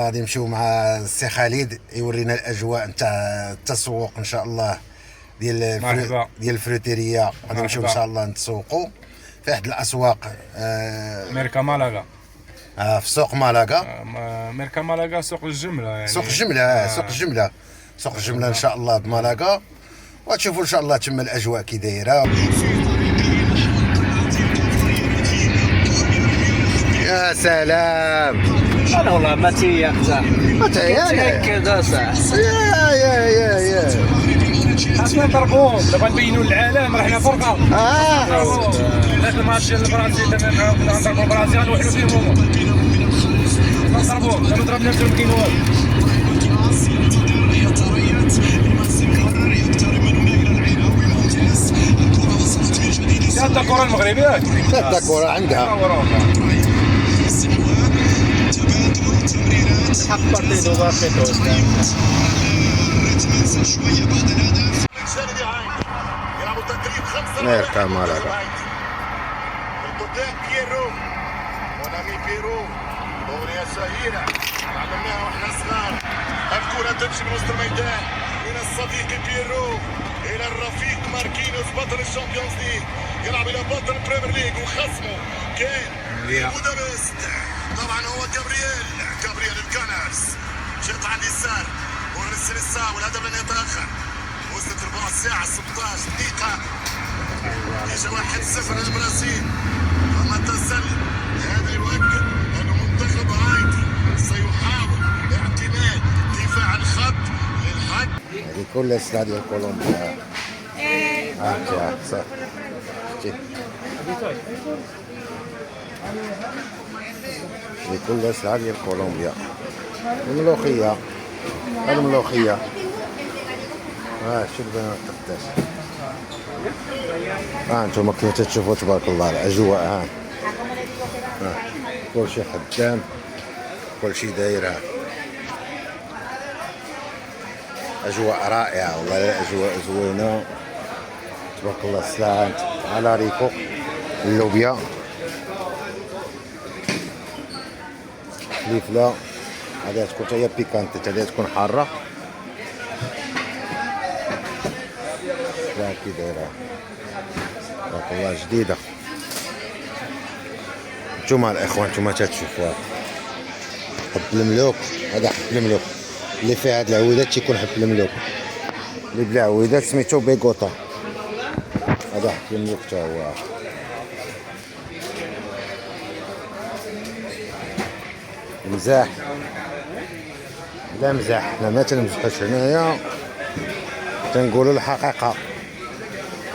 غادي نمشيو مع السي خالد يورينا الاجواء نتاع التسوق ان شاء الله مرحبا. ديال الفروتيريا. غادي نمشيو ان شاء الله نتسوقوا في احد الاسواق ميركا مالاغا. في سوق مالاغا. ميركا مالاغا سوق الجملة يعني. سوق الجمله سوق الجمله ان شاء الله بمالاغا، وتشوفوا ان شاء الله تما الاجواء كي دايره. يا سلام. انا والله ما تيقظه متاكد صح. يا خاصنا نضربوهم دابا نبينوا للعالم راه حنا فرقه. ذاك الماتش ديال البرازيل نضربوا البرازيل نوحلوا فيهم هما. نضربوهم دابا ضرب نفسهم كاين والو. حتى الكره المغربيه حتى الكره عندها حق بارتيدو بارتيدو. ميركا مالاغا. القدام بيرو ونامي بيرو أغنية شهيرة تعلمناها واحنا صغار. الكرة تمشي من وسط الميدان من الصديق بيرو إلى الرفيق ماركينوس بطل الشامبيونز ليج، يلعب إلى بطل البريمير ليج وخصمه كان بودابست. طبعا هو جابرييل الكانرز. شوط على اليسار وغرس الساعة والهدف لن يتأخر. وصلت ربع ساعة 16 دقيقة نتيجة 1-0 للبرازيل. وما تزال هذا يؤكد أن منتخب هايتي سيحاول اعتماد دفاع الخط للحد. هذه كلها سلعة ديال كولومبيا. صح. هذه كلها سلعة ديال كولومبيا. الملوخية شوف بنا القداش. انتم كيف تشوفوا تبارك الله الاجواء. كلشي خدام، كلشي داير. اجواء رائعه والله، الاجواء زوينه تبارك الله. السلعه على ريكو اللوبيا الفلفله هذه تكون هي بيكانت، هذه تكون حاره. كي دايره تبارك الله جديده. نتوما الاخوان نتوما تتشوفوها حب الملوك. هذا حب الملوك اللي فيه هاد العويدات تيكون حب الملوك، اللي بلا عويدات سميتو بيغوطا. هذا حب الملوك تا هو. مزاح لا مزاح، حنا ما تنمزحوش هنايا، تنقولوا الحقيقه.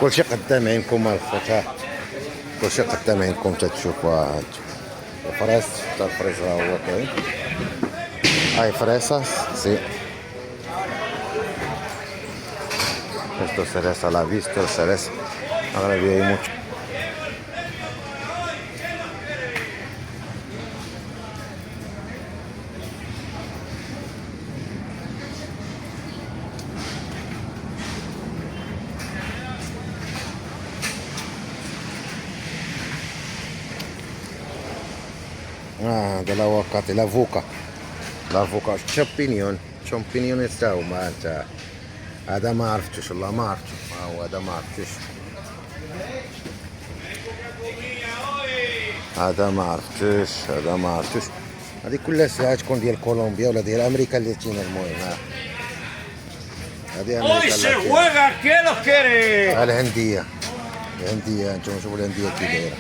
كلشي قدام عينكم الخوت، كلشي قدام عينكم تتشوفوا. الفريس حتى الفريس راه هو كاين. هاي فريسة سي esto cereza la vista cereza agradezco ahí mucho. ده الأوقات الأفوكا شامبينيون تاعو ما انت. هذا ما عرفتوش والله ما عرفتو. هو هذا ما عرفتوش، هذا ما عرفتوش. هذه كلها سلعة تكون ديال كولومبيا ولا ديال امريكا اللاتينيه. المهم هذه امريكا اللاتينيه. الهنديه انتم شوفوا الهنديه كي دايره.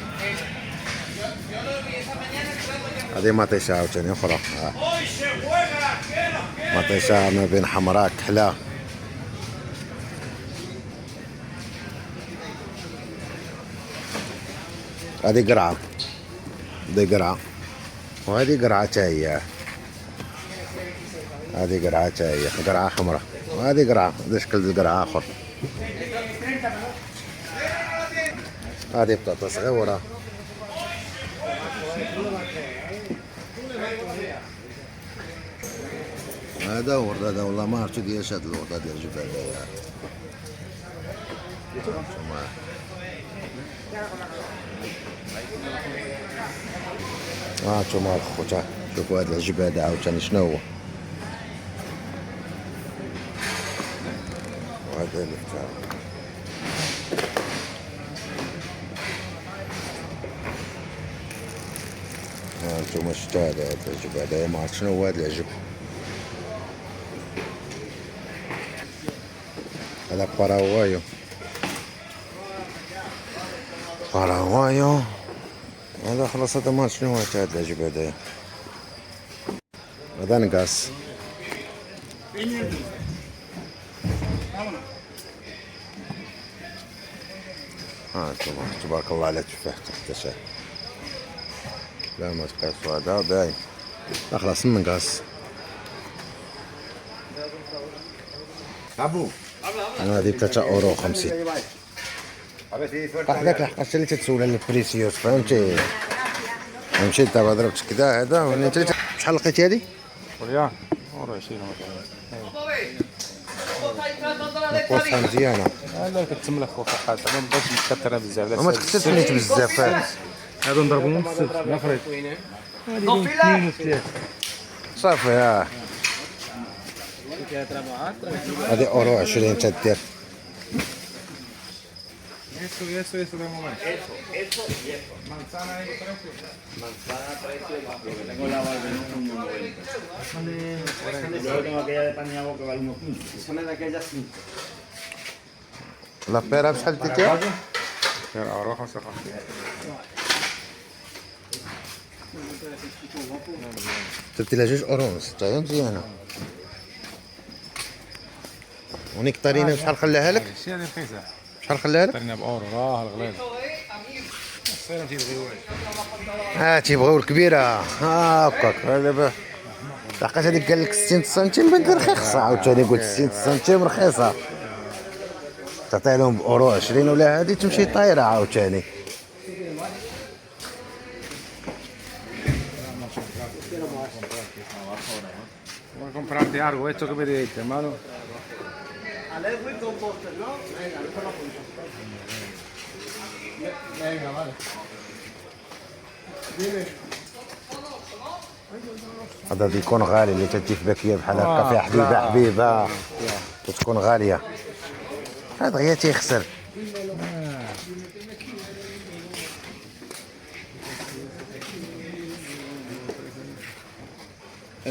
هذه مطيشة عاوتاني أخرى. مطيشة ما بين حمراء كحلة. هذه قرعة، وهذه قرعة تا هي. هذه قرعة تا هي، قرعة حمراء، وهذه قرعة هذا شكل قرعة آخر. هذه بطاطا صغيرة. هذا ورد، هذا والله ما عرفتو ديال هاد الورد ديال الجبال. هانتوما الخوت شوفوا هاد العجب هذا عاوتاني شنو هو. وهذا اللي فتح. هانتوما شتو هاد العجب هذا، ما عرفت شنو هو هاد العجب. هذا باراوايو. باراوايو هذا خلاص. هذا ما عرفت شنو هو هاد العجب هذايا. هذا نقاص. هانتوما تبارك الله على تفاح تحت شاه. لا ما تقيسوا هذا باين. لا خلاص النقاص. ابو انا هذه 3 €50. هذاك لحقاش اللي تتسول على البريسيوس فهمتي. مشيت دابا ضربت كذا هذا انت شحال لقيتي هذه؟ وياه ورا 20 قوسها مزيانه. لا كتملك خوفا ما بغيتش نكثرها بزاف. ما تكثرش نيت بزاف. هادو نضربهم في السلف ما فريت. صافي ها هذه €20 تدير. Eso de momento. tengo la barba en 1,90. Luego tengo aquella de Paniagua que vale 1,15. Esa de aquella 5. لا بيرا بشحال ديتيها؟ €4 55. درتي لها €2.5 حتى هي مزيانه. ونكتارينا شحال خلاها لك؟ الشيء هذا رخيصة. شحال خلاها لك؟ طرينا بأورو راه الغليظ. الصيرة تيبغيو تيبغيو الكبيره. هاكاك دابا لقيت هذيك قال لك 60 سنتيم بنت رخيصه. عاوتاني قلت 60 سنتيم رخيصه. تعطي لهم €20 ولا هذه تمشي طايره عاوتاني. Vuoi comprarti algo? Questo che vedete, mano? A lei vuoi composto, no? Venga, lo farò con Venga, vale. هذا يكون غالي اللي تجي في باكيه بحال هكا فيها حبيبه حبيبه وتكون غاليه. هذا غير تيخسر.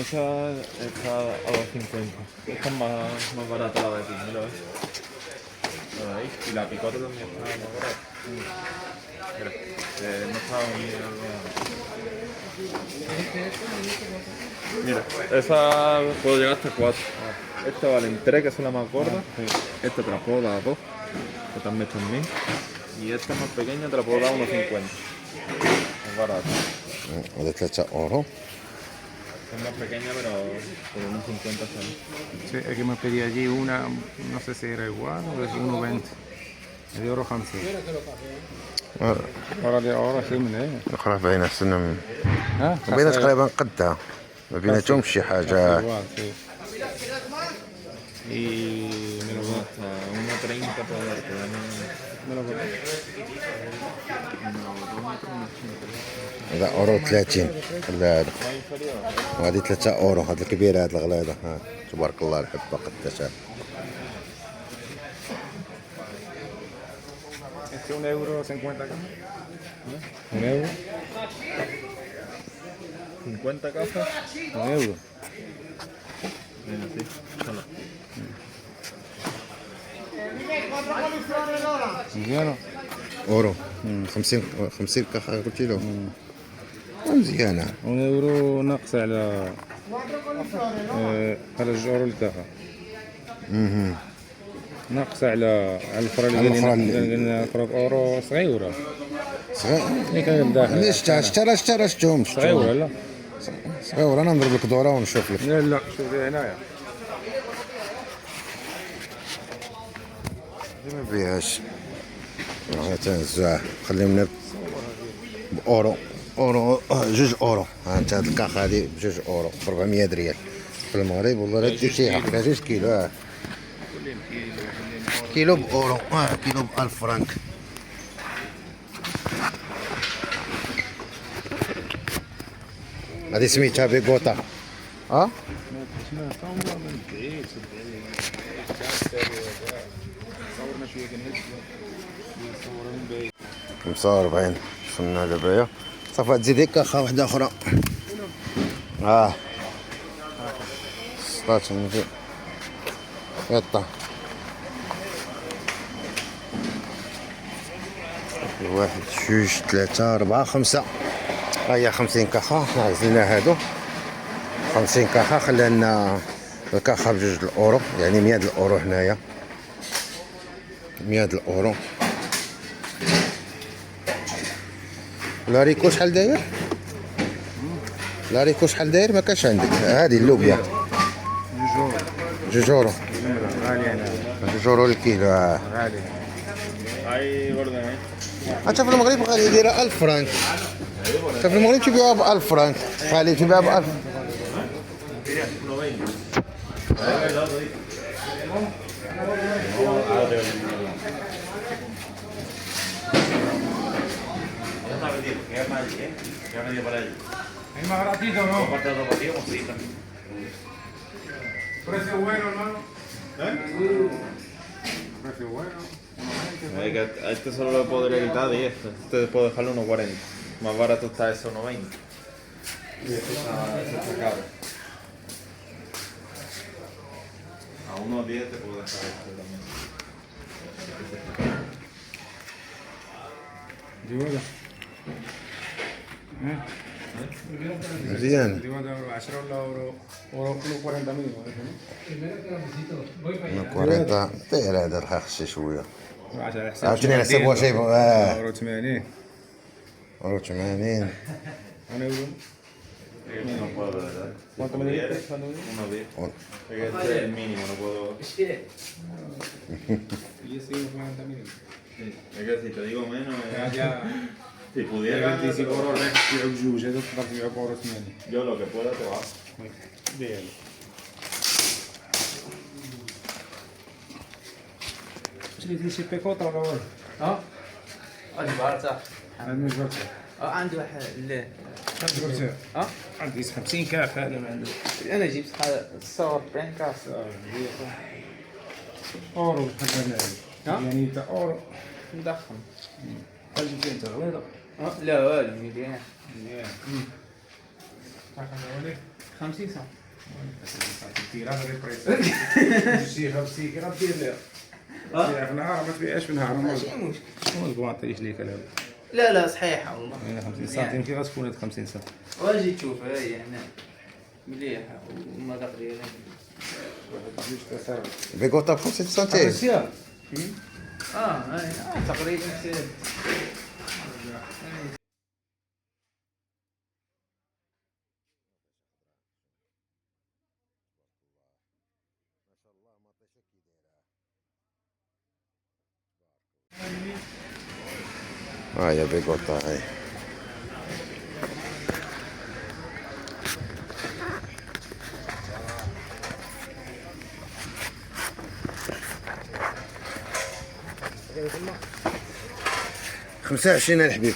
Esa está a 2,50. Esta es más barata la de ti, mira, ¿ves? ¿Lo veis? Y la picota también está más barata. Mira, no está muy Mira, esa puedo llegar hasta 4. Esta valen 3, que es la más gorda. Esta te la puedo dar a 2, que también está en 1000. Y esta más pequeña te la puedo dar a 1,50. Es barata. هذا €3. Es más pequeña, pero por 1,50 sale. Sí, es que me pedí allí una, no sé si era igual o es 1,20. Me dio €50. Ahora sí من ايه؟ خلاص بين السنة ها؟ بين تقريبا قدها ما بيناتهمش شي حاجة. Y me lo voy Hasta 1,30 puedo darte. هذا €30 خلي هذا. وهذه €3 هذا الكبيرة هذا الغليظة. ها تبارك الله الحبة قداشها. Este €1.50 acá. €1. 50 cajas. €1. Venga, sí. Solo. مزيانة. €1 50 كاخا قلتي له. مزيانة. €1 ناقص على €2 الكاخة. ناقص على الفرا اللي قلنا فرا €1 صغيرة. اللي كان داخل. ليش اشتريتهم صغيرة لا. صغيرة. انا نضرب لك دورة ونشوف لك. لا شوف هنايا. ما فيهاش. راه تنزع خليهم €1. €2. ها انت هاد الكاخ هادي €2 ب400 في المغرب. والله لا ديتيها فيها 2 كيلو. كيلو €1. كيلو ب1000 فرنك. هذه سميتها بيغوطا. خمسة وربعين وصلنا دابا. صافي تزيد هيك كاخا وحدة أخرى. 16 نجي يطا. واحد جوج ثلاثة أربعة خمسة. هيا 50 كاخا. حنا عزلنا هادو 50 كاخا. خلانا الكاخا بجوج الأورو، يعني 100 الأورو هنايا. 100 الأورو. لاريكو شحال داير؟ لاريكو شحال داير؟ ما كانش عندك. هذه اللوبيا 2 يورو. غالي انا 2 يورو الكيلو. غالي. Hay gorda, ¿eh? حتى في المغرب غادي يديرها 1000 فرانك. حتى في المغرب تبيعها ب 1000 فرانك. خالي تبيعها ب 1000. Hay más gratito, ¿no? Precio bueno, hermano. Precio bueno. A este solo le podré quitar 10. Este puedo dejarlo 1,40. Más barato está eso, 1,20. Y eso está caro. A 1,10 te puedo dejar este también. جوده. مزيان. جوده 10 ولا اورو 40 مليون. 40 داير هذا رخيص شويه. 10 على حساب. عاوتاني على حساب واش اورو 80. اورو 80. انا اقول No puedo, de verdad. ¿Cuánto me dijiste? 1,10. Es que este es el mínimo, no puedo. Y ese 40 mil. Es que si te digo menos, Ya si pudiera 25 اورو تبيعوا بجوج، هذوك تقدر تبيعوا باورو 8. yo lo que pueda te bajo. ديال شريتي شي بيكوطه ولا والو؟ هادي بارتا. هاد مش برشا. عندي واحد لا كم برشا؟ عندي 50 كاف هذا ما عندي. انا جبت 49 كاس. اورو حتى يعني تاع اورو مضخم. قال جبت انت غير لا والو مليان. تاع 50 سنت. كثير هذا البريس. شي 50 كرا دير لها. في نهار ما تبيعش في نهار. ماشي مشكل. شنو البواط ايش ليك هذا؟ لا صحيحه والله. 50 سنتيم كي غتكون هاد 50 سنت. واجي تشوف هاي هنا مليحه والمذاق ديالها. بيغوطا ب 50 سنتيم. سيار. هاي تقريبا سير. يا بيغوطا هاي. خمسة وعشرين الحبيب.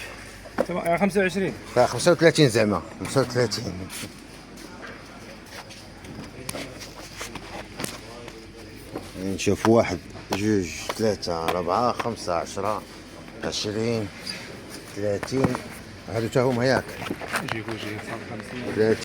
25. 35 زعما 35. نشوف 1 2 3 4 5 10 20 30. هادو تا هما ياك. يجيكو 50.